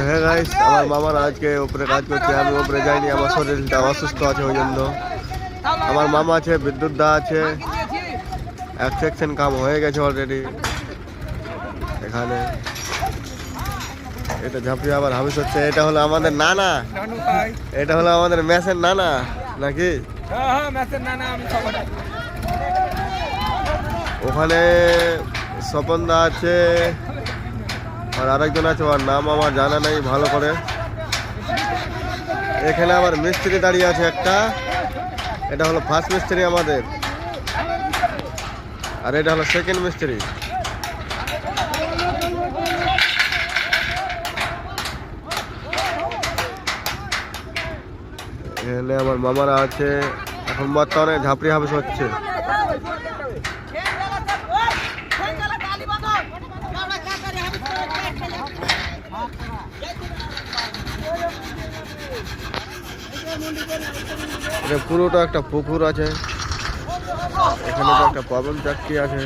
হ্যাঁ গাইস, আমার মামার আজকে উপরে কাজ করছে, আমি উপরে যাইনি, আমার শরীরটা অসুস্থ আছে ওই জন্য। আমার মামা আছে, বিদ্যুৎ দা আছে, এক সেকশন কাম হয়ে গেছে অলরেডি এখানে। এটা ঝাঁপিয়ে আবার হাবিস হচ্ছে। এটা হলো আমাদের নানা, এটা হলো আমাদের ম্যাচের নানা নাকি? ওখানে স্বপন দা আছে আর আরেকজন আছে, ওর নাম আমার জানা নেই ভালো করে। এখানে আবার মিস্ত্রি দাঁড়িয়ে আছে একটা, এটা হলো ফার্স্ট মিস্ত্রি আমাদের, আর এটা হলো সেকেন্ড মিস্ত্রি। এখানে আমার মামারা আছে, এখন বর্তমানে ঝাঁপড়ি হাবিস হচ্ছে। পুরোটা একটা পুকুর আছে, এখানে তো একটা পবন চাকরি আছে।